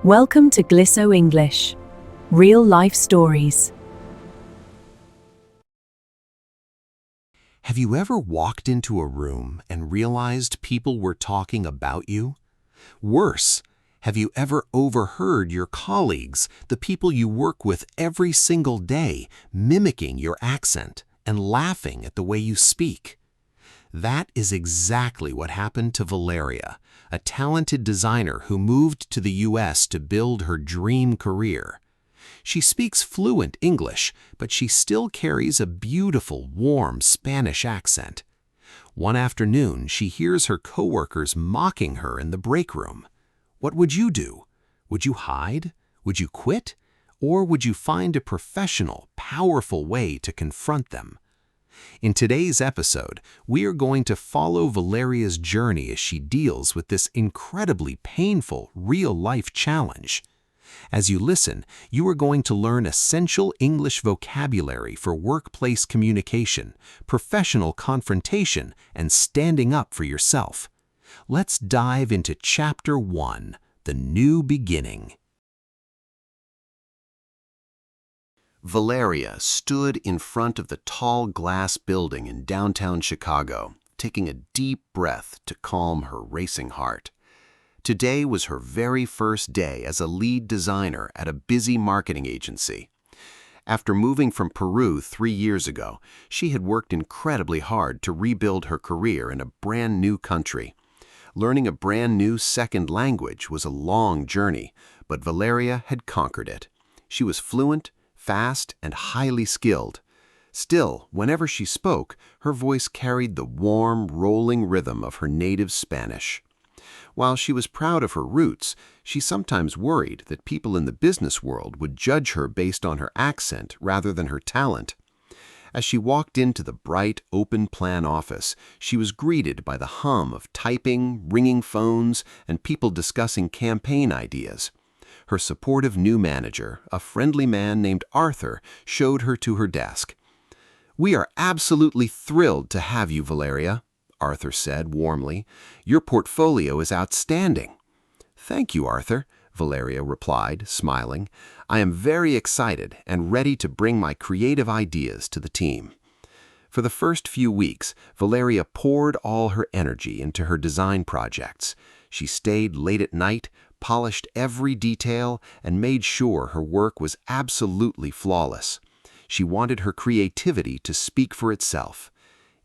Welcome to Glisso English. Real life stories. Have you ever walked into a room and realized people were talking about you? Worse, have you ever overheard your colleagues, the people you work with every single day, mimicking your accent and laughing at the way you speak? That is exactly what happened to Valeria, a talented designer who moved to the US to build her dream career. She speaks fluent English, but she still carries a beautiful, warm Spanish accent. One afternoon, she hears her coworkers mocking her in the break room. What would you do? Would you hide? Would you quit? Or would you find a professional, powerful way to confront them? In today's episode, we are going to follow Valeria's journey as she deals with this incredibly painful, real-life challenge. As you listen, you are going to learn essential English vocabulary for workplace communication, professional confrontation, and standing up for yourself. Let's dive into Chapter 1, The New Beginning. Valeria stood in front of the tall glass building in downtown Chicago, taking a deep breath to calm her racing heart. Today was her very first day as a lead designer at a busy marketing agency. After moving from Peru 3 years ago, she had worked incredibly hard to rebuild her career in a brand new country. Learning a brand new second language was a long journey, but Valeria had conquered it. She was fluent, fast, and highly skilled. Still, whenever she spoke, her voice carried the warm, rolling rhythm of her native Spanish. While she was proud of her roots, she sometimes worried that people in the business world would judge her based on her accent rather than her talent. As she walked into the bright, open-plan office, she was greeted by the hum of typing, ringing phones, and people discussing campaign ideas. Her supportive new manager, a friendly man named Arthur, showed her to her desk. "We are absolutely thrilled to have you, Valeria," Arthur said warmly. "Your portfolio is outstanding." "Thank you, Arthur," Valeria replied, smiling. "I am very excited and ready to bring my creative ideas to the team." For the first few weeks, Valeria poured all her energy into her design projects. She stayed late at night, polished every detail, and made sure her work was absolutely flawless. She wanted her creativity to speak for itself.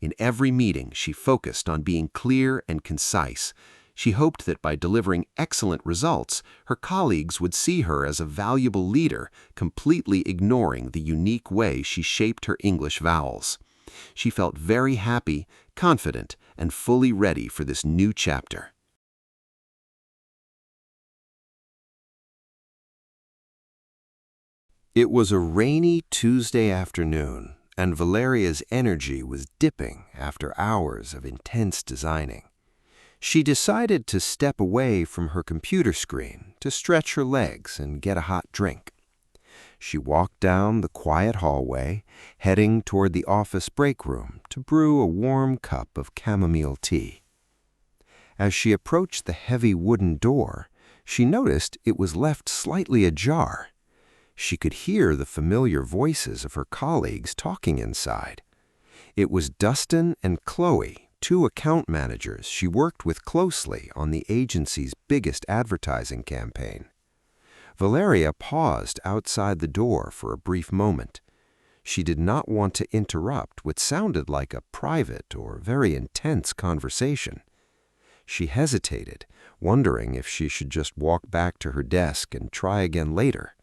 In every meeting, she focused on being clear and concise. She hoped that by delivering excellent results, her colleagues would see her as a valuable leader, completely ignoring the unique way she shaped her English vowels. She felt very happy, confident, and fully ready for this new chapter. It was a rainy Tuesday afternoon, and Valeria's energy was dipping after hours of intense designing. She decided to step away from her computer screen to stretch her legs and get a hot drink. She walked down the quiet hallway, heading toward the office break room to brew a warm cup of chamomile tea. As she approached the heavy wooden door, she noticed it was left slightly ajar. She could hear the familiar voices of her colleagues talking inside. It was Dustin and Chloe, 2 account managers she worked with closely on the agency's biggest advertising campaign. Valeria paused outside the door for a brief moment. She did not want to interrupt what sounded like a private or very intense conversation. She hesitated, wondering if she should just walk back to her desk and try again later.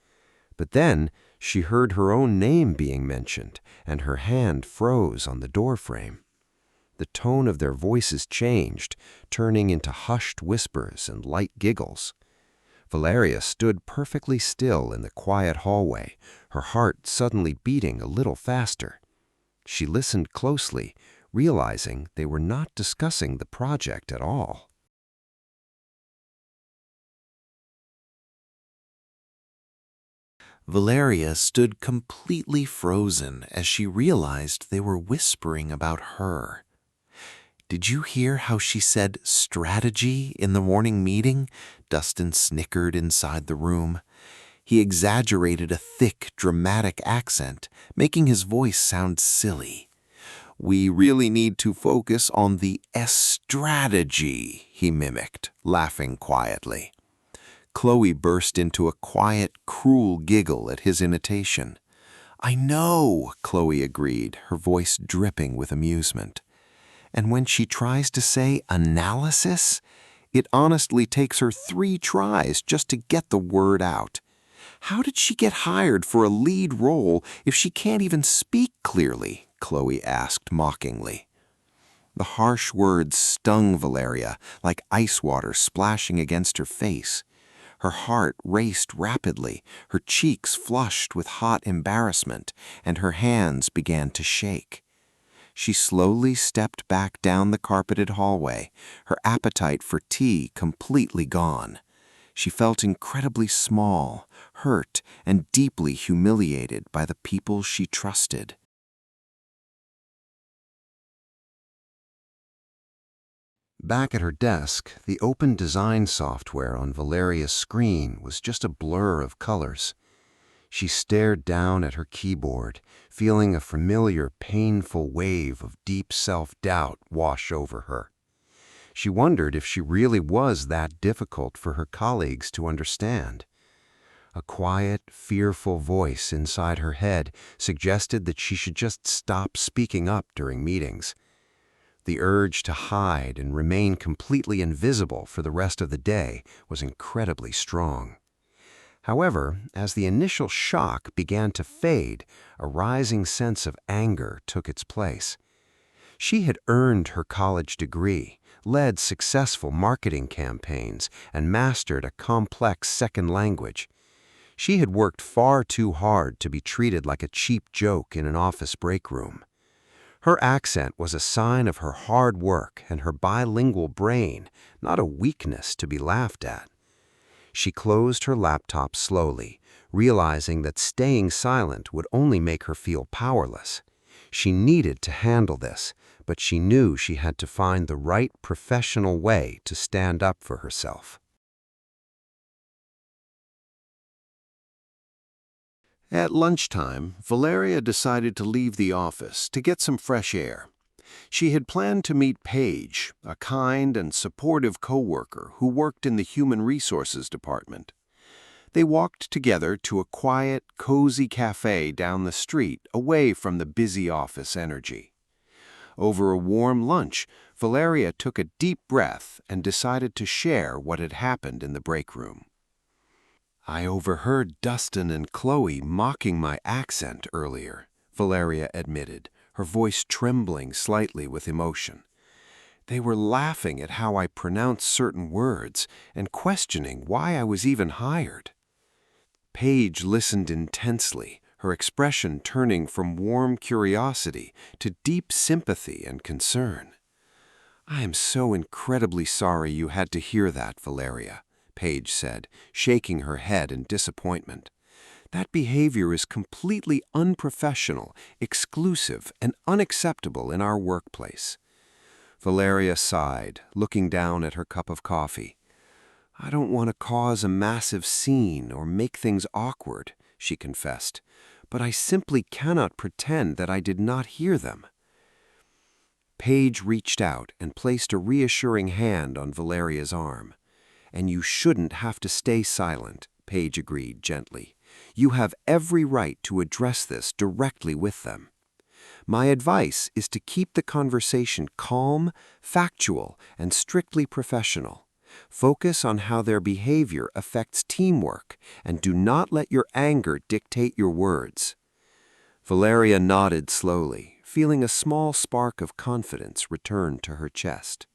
But then she heard her own name being mentioned, and her hand froze on the doorframe. The tone of their voices changed, turning into hushed whispers and light giggles. Valeria stood perfectly still in the quiet hallway, her heart suddenly beating a little faster. She listened closely, realizing they were not discussing the project at all. Valeria stood completely frozen as she realized they were whispering about her. Did you hear how she said strategy in the morning meeting? Dustin snickered inside the room. He exaggerated a thick, dramatic accent, making his voice sound silly. We really need to focus on the strategy, he mimicked, laughing quietly. Chloe burst into a quiet, cruel giggle at his imitation. I know, Chloe agreed, her voice dripping with amusement. And when she tries to say analysis, it honestly takes her 3 tries just to get the word out. How did she get hired for a lead role if she can't even speak clearly? Chloe asked mockingly. The harsh words stung Valeria like ice water splashing against her face. Her heart raced rapidly, her cheeks flushed with hot embarrassment, and her hands began to shake. She slowly stepped back down the carpeted hallway, her appetite for tea completely gone. She felt incredibly small, hurt, and deeply humiliated by the people she trusted. Back at her desk, the open design software on Valeria's screen was just a blur of colors. She stared down at her keyboard, feeling a familiar, painful wave of deep self-doubt wash over her. She wondered if she really was that difficult for her colleagues to understand. A quiet, fearful voice inside her head suggested that she should just stop speaking up during meetings. The urge to hide and remain completely invisible for the rest of the day was incredibly strong. However, as the initial shock began to fade, a rising sense of anger took its place. She had earned her college degree, led successful marketing campaigns, and mastered a complex second language. She had worked far too hard to be treated like a cheap joke in an office break room. Her accent was a sign of her hard work and her bilingual brain, not a weakness to be laughed at. She closed her laptop slowly, realizing that staying silent would only make her feel powerless. She needed to handle this, but she knew she had to find the right professional way to stand up for herself. At lunchtime, Valeria decided to leave the office to get some fresh air. She had planned to meet Paige, a kind and supportive coworker who worked in the human resources department. They walked together to a quiet, cozy cafe down the street, away from the busy office energy. Over a warm lunch, Valeria took a deep breath and decided to share what had happened in the break room. I overheard Dustin and Chloe mocking my accent earlier, Valeria admitted, her voice trembling slightly with emotion. They were laughing at how I pronounced certain words and questioning why I was even hired. Paige listened intensely, her expression turning from warm curiosity to deep sympathy and concern. I am so incredibly sorry you had to hear that, Valeria, Paige said, shaking her head in disappointment. That behavior is completely unprofessional, exclusive, and unacceptable in our workplace. Valeria sighed, looking down at her cup of coffee. I don't want to cause a massive scene or make things awkward, she confessed, but I simply cannot pretend that I did not hear them. Paige reached out and placed a reassuring hand on Valeria's arm. And you shouldn't have to stay silent, Paige agreed gently. You have every right to address this directly with them. My advice is to keep the conversation calm, factual, and strictly professional. Focus on how their behavior affects teamwork, and do not let your anger dictate your words. Valeria nodded slowly, feeling a small spark of confidence return to her chest.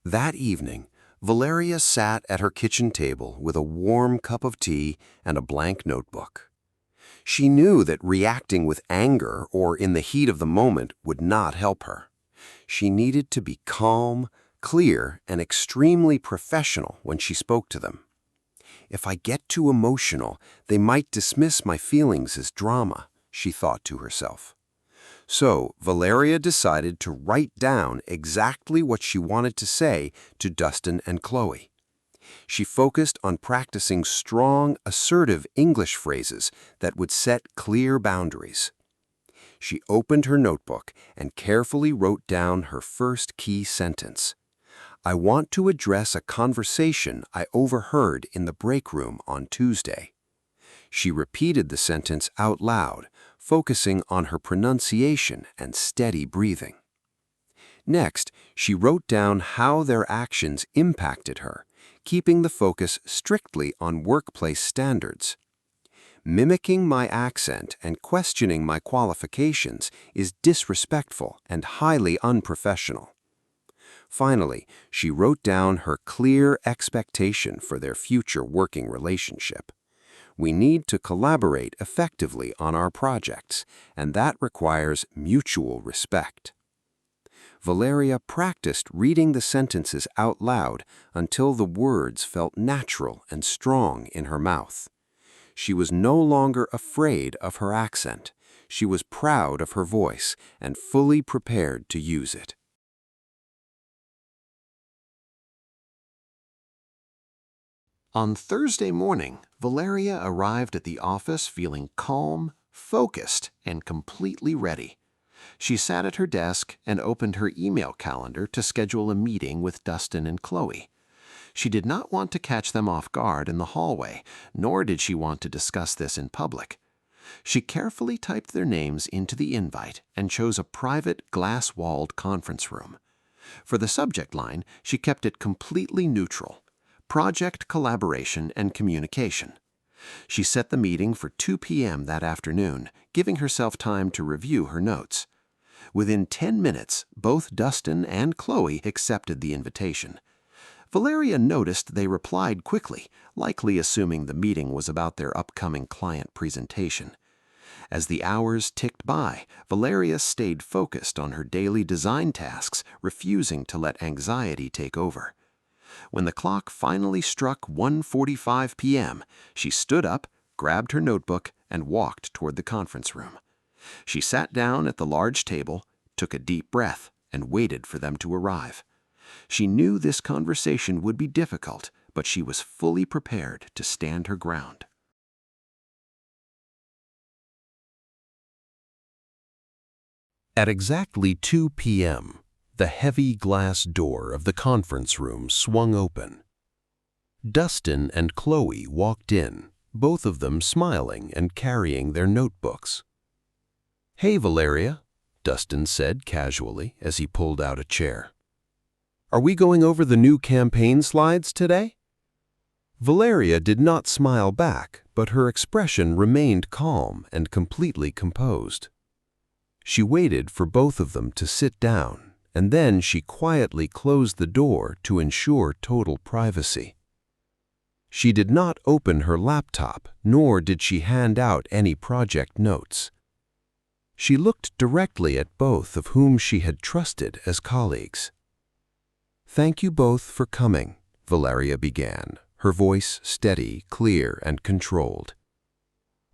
That evening, Valeria sat at her kitchen table with a warm cup of tea and a blank notebook. She knew that reacting with anger or in the heat of the moment would not help her. She needed to be calm, clear, and extremely professional when she spoke to them. If I get too emotional, they might dismiss my feelings as drama, she thought to herself. So Valeria decided to write down exactly what she wanted to say to Dustin and Chloe. She focused on practicing strong, assertive English phrases that would set clear boundaries. She opened her notebook and carefully wrote down her first key sentence. I want to address a conversation I overheard in the break room on Tuesday. She repeated the sentence out loud, focusing on her pronunciation and steady breathing. Next, she wrote down how their actions impacted her, keeping the focus strictly on workplace standards. Mimicking my accent and questioning my qualifications is disrespectful and highly unprofessional. Finally, she wrote down her clear expectation for their future working relationship. We need to collaborate effectively on our projects, and that requires mutual respect. Valeria practiced reading the sentences out loud until the words felt natural and strong in her mouth. She was no longer afraid of her accent. She was proud of her voice and fully prepared to use it. On Thursday morning, Valeria arrived at the office feeling calm, focused, and completely ready. She sat at her desk and opened her email calendar to schedule a meeting with Dustin and Chloe. She did not want to catch them off guard in the hallway, nor did she want to discuss this in public. She carefully typed their names into the invite and chose a private, glass-walled conference room. For the subject line, she kept it completely neutral: project collaboration and communication. She set the meeting for 2 p.m. that afternoon, giving herself time to review her notes. Within 10 minutes, both Dustin and Chloe accepted the invitation. Valeria noticed they replied quickly, likely assuming the meeting was about their upcoming client presentation. As the hours ticked by, Valeria stayed focused on her daily design tasks, refusing to let anxiety take over. When the clock finally struck 1:45 p.m., she stood up, grabbed her notebook, and walked toward the conference room. She sat down at the large table, took a deep breath, and waited for them to arrive. She knew this conversation would be difficult, but she was fully prepared to stand her ground. At exactly 2 p.m., the heavy glass door of the conference room swung open. Dustin and Chloe walked in, both of them smiling and carrying their notebooks. "Hey, Valeria," Dustin said casually as he pulled out a chair. "Are we going over the new campaign slides today?" Valeria did not smile back, but her expression remained calm and completely composed. She waited for both of them to sit down, and then she quietly closed the door to ensure total privacy. She did not open her laptop, nor did she hand out any project notes. She looked directly at both of whom she had trusted as colleagues. "Thank you both for coming," Valeria began, her voice steady, clear, and controlled.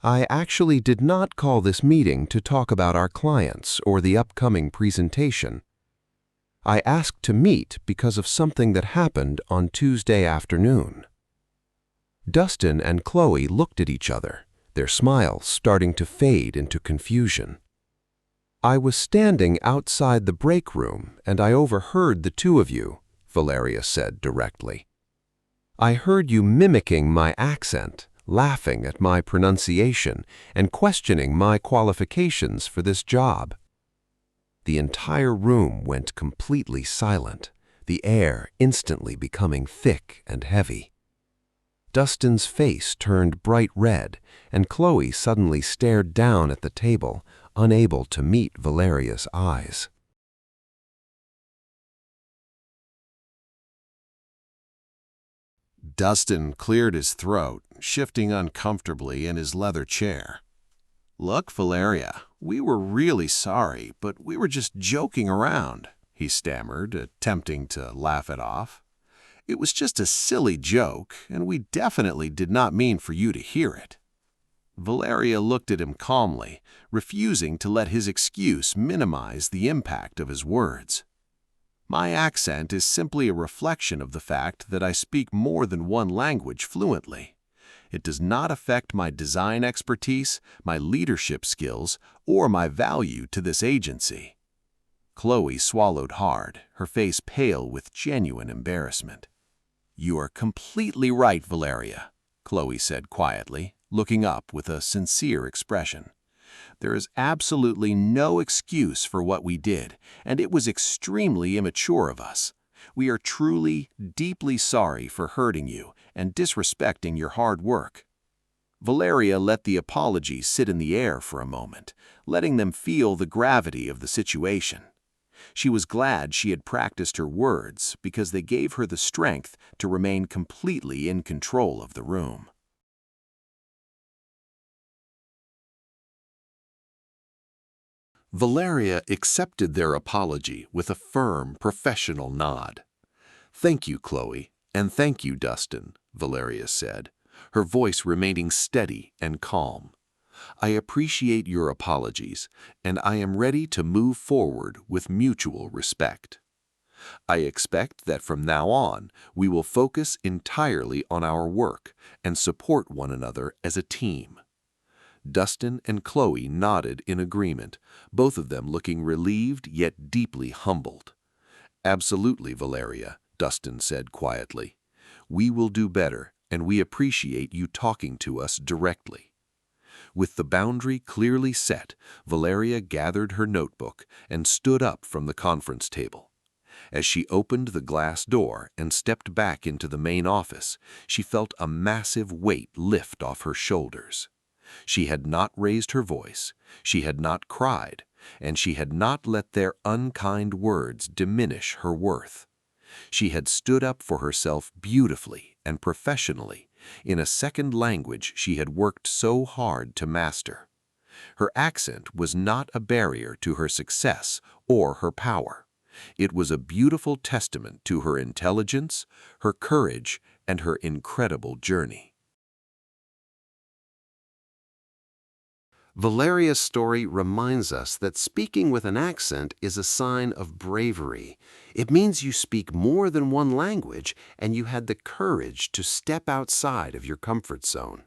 "I actually did not call this meeting to talk about our clients or the upcoming presentation. I asked to meet because of something that happened on Tuesday afternoon." Dustin and Chloe looked at each other, their smiles starting to fade into confusion. "I was standing outside the break room and I overheard the two of you," Valeria said directly. "I heard you mimicking my accent, laughing at my pronunciation, and questioning my qualifications for this job." The entire room went completely silent, the air instantly becoming thick and heavy. Dustin's face turned bright red, and Chloe suddenly stared down at the table, unable to meet Valeria's eyes. Dustin cleared his throat, shifting uncomfortably in his leather chair. "Look, Valeria, we were really sorry, but we were just joking around," he stammered, attempting to laugh it off. "It was just a silly joke, and we definitely did not mean for you to hear it." Valeria looked at him calmly, refusing to let his excuse minimize the impact of his words. My accent is simply a reflection of the fact that I speak more than one language fluently. It does not affect my design expertise, my leadership skills, or my value to this agency. Chloe swallowed hard, her face pale with genuine embarrassment. "You are completely right, Valeria," Chloe said quietly, looking up with a sincere expression. "There is absolutely no excuse for what we did, and it was extremely immature of us. We are truly, deeply sorry for hurting you and disrespecting your hard work." Valeria let the apology sit in the air for a moment, letting them feel the gravity of the situation. She was glad she had practiced her words because they gave her the strength to remain completely in control of the room. Valeria accepted their apology with a firm, professional nod. "Thank you, Chloe, and thank you, Dustin," Valeria said, her voice remaining steady and calm. "I appreciate your apologies, and I am ready to move forward with mutual respect. I expect that from now on, we will focus entirely on our work and support one another as a team." Dustin and Chloe nodded in agreement, both of them looking relieved yet deeply humbled. "Absolutely, Valeria," Dustin said quietly. "We will do better, and we appreciate you talking to us directly." With the boundary clearly set, Valeria gathered her notebook and stood up from the conference table. As she opened the glass door and stepped back into the main office, she felt a massive weight lift off her shoulders. She had not raised her voice, she had not cried, and she had not let their unkind words diminish her worth. She had stood up for herself beautifully and professionally in a second language she had worked so hard to master. Her accent was not a barrier to her success or her power. It was a beautiful testament to her intelligence, her courage, and her incredible journey. Valeria's story reminds us that speaking with an accent is a sign of bravery. It means you speak more than one language and you had the courage to step outside of your comfort zone.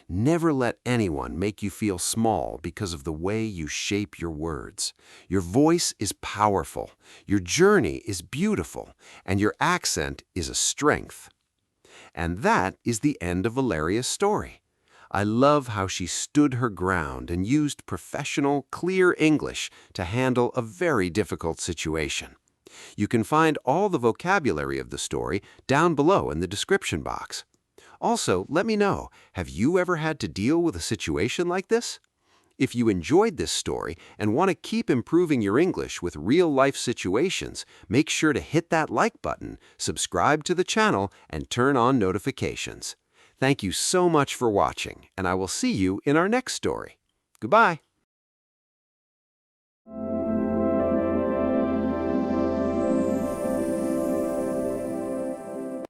Never let anyone make you feel small because of the way you shape your words. Your voice is powerful, your journey is beautiful, and your accent is a strength. And that is the end of Valeria's story. I love how she stood her ground and used professional, clear English to handle a very difficult situation. You can find all the vocabulary of the story down below in the description box. Also, let me know, have you ever had to deal with a situation like this? If you enjoyed this story and want to keep improving your English with real-life situations, make sure to hit that like button, subscribe to the channel, and turn on notifications. Thank you so much for watching, and I will see you in our next story. Goodbye.